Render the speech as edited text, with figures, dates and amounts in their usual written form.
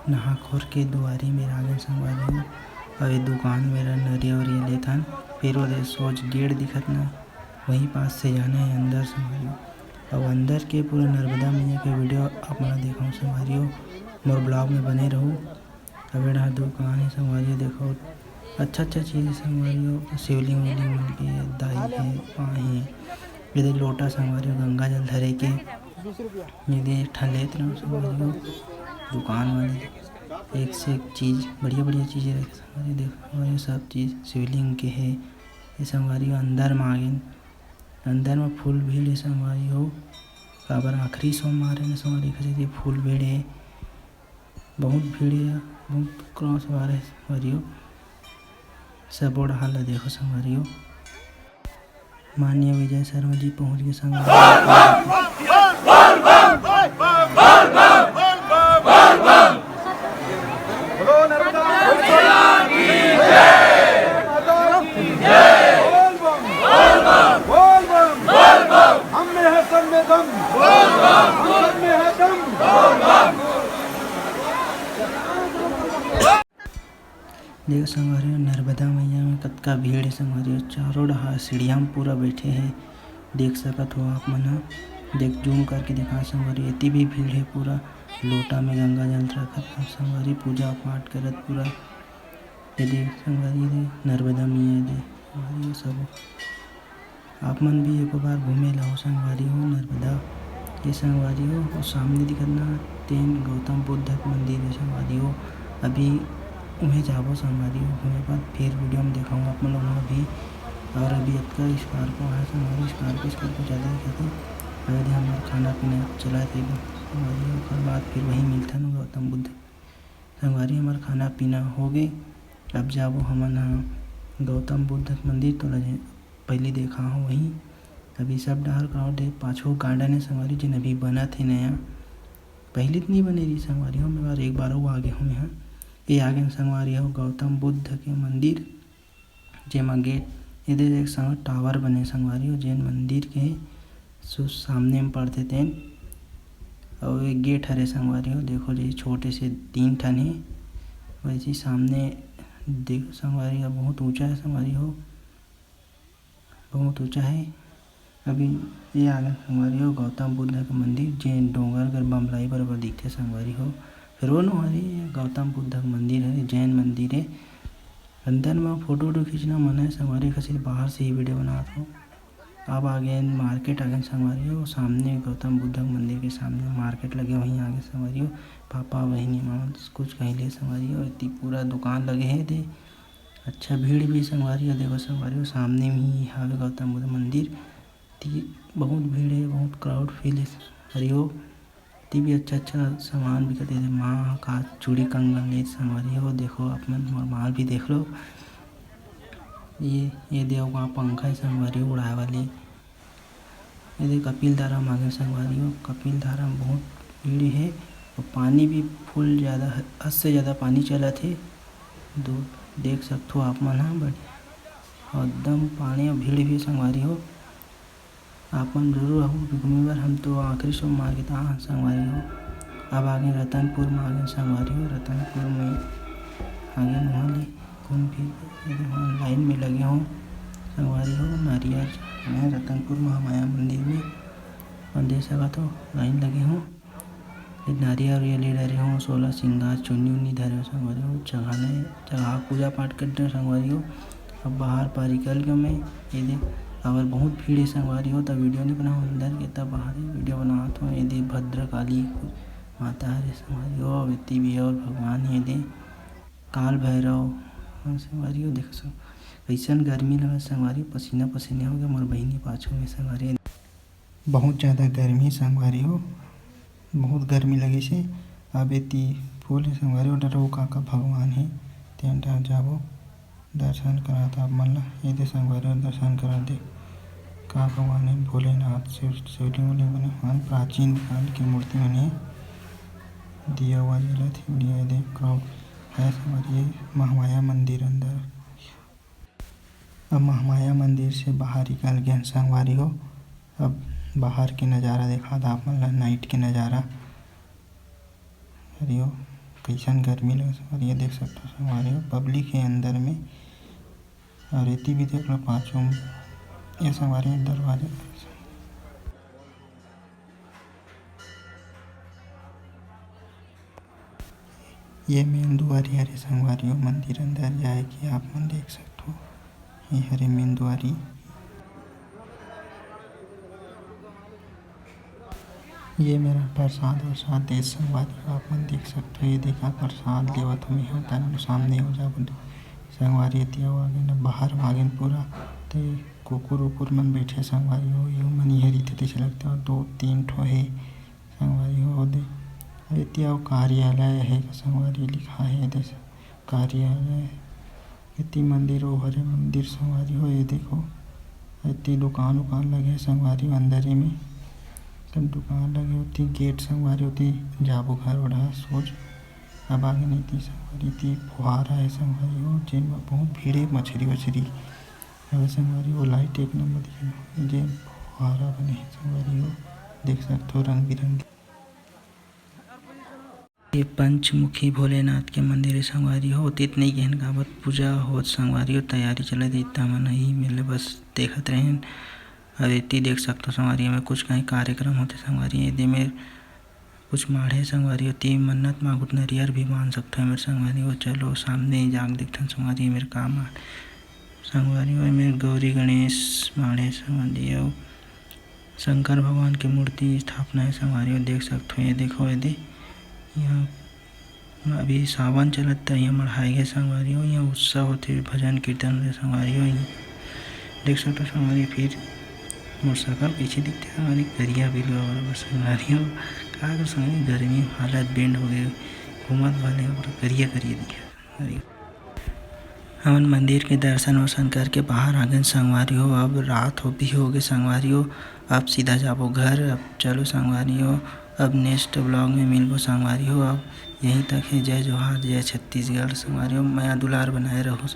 नहा खोर के दुआरी में आ गए संगवारी हो। और ये दुकान मेरा नरिया वरिया लेथन फिर वो सोच गेट दिखत ना वहीं पास से जाना है अंदर संगवारी हो। अब अंदर के पूरा नर्मदा मैया के वीडियो अपना देखो संगवारी हो। मोर ब्लॉग में बने रहो। अब यहाँ दुकान है संगवारी हो, देखो अच्छा चीज़ है संगवारी हो। शिवलिंग विलिंग मिल के दाई है पाँ है ये लोटा संगवारी हो गंगा जल धरे के ये ठन लेत रहो संगवारी हो। दुकान वाले एक से एक चीज़ बढ़िया चीज़ें रखे संगवारी देखो ये सब चीज़ शिवलिंग के है। ये संगवारी हो अंदर में आ गए अंदर में फूल भीड़ है संगवारी हो। काबर आखिरी सोमवार है संगवारी खरीदी फूल भीड़ है बहुत भीड़ है बहुत क्रॉस वार है संगवारी हो। सब बड़ा हाल देखो संगवारी हो। माननीय विजय शर्मा जी पहुँच गए संगवारी। देखो संगवारी नर्मदा मैया में कतका भीड़ है संगवारी हो। चारों डहा सीढ़िया में पूरा बैठे हैं देख सकत हो आप मन देख जूम करके दिखा संगवारी इतनी भी भीड़ है पूरा लोटा में गंगा जल रखत संगवारी पूजा पाठ करत पूरा ये देख संगवारी ये नर्मदा मैया दे संगवारी सब आप मन भी एक बार घूमे लाओ संगवारी हो नर्मदा ये संगवारी हो। और सामने दिखना तेन गौतम बुद्ध मंदिर है संगवारी हो। अभी उन्हें जाबो संगवारी हो घूमे पर फिर वीडियो में दिखाऊंगा आप लोगों को भी। और अभी का स्कार्को है संगवारी स्कार्को ज़्यादा दिखते अगर हमारा खाना पीना चला थे संगवारी और बाद फिर वहीं मिलता ना गौतम बुद्ध संगवारी हमारा खाना पीना हो गए। अब जाबो हमन हाँ गौतम बुद्ध मंदिर तो लगे पहले देखा हो वहीं अभी सब डहर क्राउड है पाछो गार्डन है संगवारी जिन अभी बना थे नया पहले तो नहीं बने रही संगवारी हो। मैं बार एक बार वो आगे हूँ यहाँ ये आगे संगवारी हो गौतम बुद्ध के मंदिर जेमा गेट इधर एक संग टावर बने संगवारी हो जैन मंदिर के सामने में पड़ते तेन और एक गेट हरे संगवारी हो। देखो जी छोटे से 3 ठन है वैसे सामने देखो संगवारी हो बहुत ऊंचा है संगवारी हो बहुत ऊंचा है। अभी ये आगे संगवारी हो गौतम बुद्ध का मंदिर जैन डोंगर कर बमलाई बराबर दिखते संगवारी हो। फिर वो हरे गौतम बुद्ध का मंदिर है जैन मंदिर है अंदर में फोटो खींचना मना है संगवारी का सिर्फ बाहर से ही वीडियो बनाता हूँ। अब आगे मार्केट आगे संगवारी हो सामने गौतम बुद्ध मंदिर के सामने मार्केट लगे वहीं आगे संगवारी हो पापा बहनी मामा कुछ कहीं ले संगवारी हो इतनी पूरा दुकान लगे है दे अच्छा भीड़ भी संगवारी हो। देखो संगवारी हो सामने में ही हावे गौतम बुद्ध मंदिर बहुत भीड़ है बहुत क्राउड फील है हरी हो। ती भी अच्छा सामान भी करते थे माँ का चूड़ी कंगन ले संगवारी हो। देखो अपना माल भी देख लो ये देव वहाँ पंखा है संगवारी हो उड़ाए वाले ये कपिल धारा मांगे संगवारी हो। कपिल धारा में बहुत भीड़ है और पानी भी फुल ज़्यादा हद से ज़्यादा पानी चला थे दूर देख सकते हो आप मन हाँ बढ़िया एकदम पानी और भीड़ भी संगवारी हो। आप मन जरूर आओ घूमे बार हम तो आखिरी सोमवार के हाँ संगवारी हो। अब आगे रतनपुर में आगे संगवारी हो रतनपुर में आगे वहाँ ले घूम फिर वहाँ लाइन में लगे हों संगवारी हो। नारियल मैं रतनपुर महामाया मंदिर में और दे सका तो लाइन लगे हों नारियल ले डरे हों 16 सिंगार चुन्नी उन्नी धरे संगवारी हो जगह पूजा पाठ करते हो संगवारी हो। अब बाहर पारिकल के मैं ये देख अगर बहुत भीड़ है संगवारी हो तब वीडियो नहीं बनाओ अंदर के तब बाहर वीडियो बनाता हूँ। ये दे भद्र काली माता है संगवारी हो वित्ती भी और भगवान ये दे काल भैरव संगवारी हो। देखो सो कैसन गर्मी लगा संगवारी पसीना पसीने हो गया मोर बहनी पाछू में संगवारी बहुत ज़्यादा गर्मी संगवारी हो बहुत गर्मी लगी से। अब इतनी फूल है संगवारी हो डरो काका भगवान है तेन डर जाबो दर्शन करा था आप मन ला ये दे संगवारी दर्शन करा दे का भगवान है भोलेनाथ शिवलिंग बने भगवान प्राचीन काल की मूर्ति बनी दिया हुआ जला थी बढ़िया दे क्राउड है संगवारी महामाया मंदिर अंदर। अब महामाया मंदिर से बाहर निकल गए संगवारी हो। अब बाहर के नज़ारा देखा था आप मन ला नाइट के नज़ारा हरियो कैसन गर्मी लगे संगवारी देख सकते हो संगवारी पब्लिक है अंदर में और एती भी देख लो पाँचों ये संगवारी दरवाजा ये मेन दुआरी हरे संगवारी मंदिर अंदर जाए कि आप मन देख सकते हो ये हरे मेन दुआरी। ये मेरा प्रसाद वरसाद दे संगवारी आप मन देख सकते हो ये देखा प्रसाद लेवत हमें होता है सामने हो जा संगवारी एतिया आगे न बाहर आगे पूरा ते कुकुर उकुर मन बैठे संगवारी हो ये मन ये रीते जैसे लगता है 2-3 ठो है संगवारी हो दे एतिया कार्यालय है संगवारी लिखा है जैसे कार्यालय इतनी मंदिर हो हरे मंदिर संगवारी हो ये देखो इतनी दुकान उकान लगे संगवारी अंदर ही में सब दुकान लगे होती गेट संगवारी होती जाबो घर ओढ़ा सोच अब आगे नहीं थी संगवारी थी फुहारा है संगवारी हो जिन में बहुत भीड़ है मछली वछली अब संगवारी हो लाइट एक नंबर दिखे जिन फुहारा बने है संगवारी हो देख सकते हो रंग बिरंगे। ये पंचमुखी भोलेनाथ के मंदिर है संगवारी हो इतने गहन गावत पूजा हो संगवारी हो तैयारी चले इतना मन ही मिले बस देखत रहे और इतनी देख सकते हो संगवारी में कुछ कहीं कार्यक्रम होते संगवारी यदि में कुछ माढ़े संगवारी होती मन्नत मांगुत नरियर भी मान सकते हो मेरे संगवारी हो चलो सामने ही जाग देखते संगवारी मेरे काम संगवारी हो मेरे गौरी गणेश माढ़े संगवारी हो शंकर भगवान की मूर्ति स्थापना है संगवारी हो देख सकते हो ये देखो यदि यहाँ अभी सावन चलता है यहाँ मढ़ाए गए संगवारी हो यहाँ उत्सव होते भजन कीर्तन होते संगवारी हो देख सकते हो संगवारी फिर मोटरसाइकिल पीछे दिखते हैं हमारी करिया भी और संगवारी हो का कर संगवारी गर्मी हालत बेंड हो गए घूमत वाले पूरा करिया करिया दिखे हमन मंदिर के दर्शन वर्शन करके बाहर आ गए संगवारी हो अब रात हो भी हो गए संगवारी हो अब सीधा जाबो घर अब चलो संगवारी हो अब नेक्स्ट ब्लॉग में मिलबो संगवारी हो अब यहीं तक है जय जोहार जय छत्तीसगढ़ संगवारी हो मैं दुलार बनाए रहो।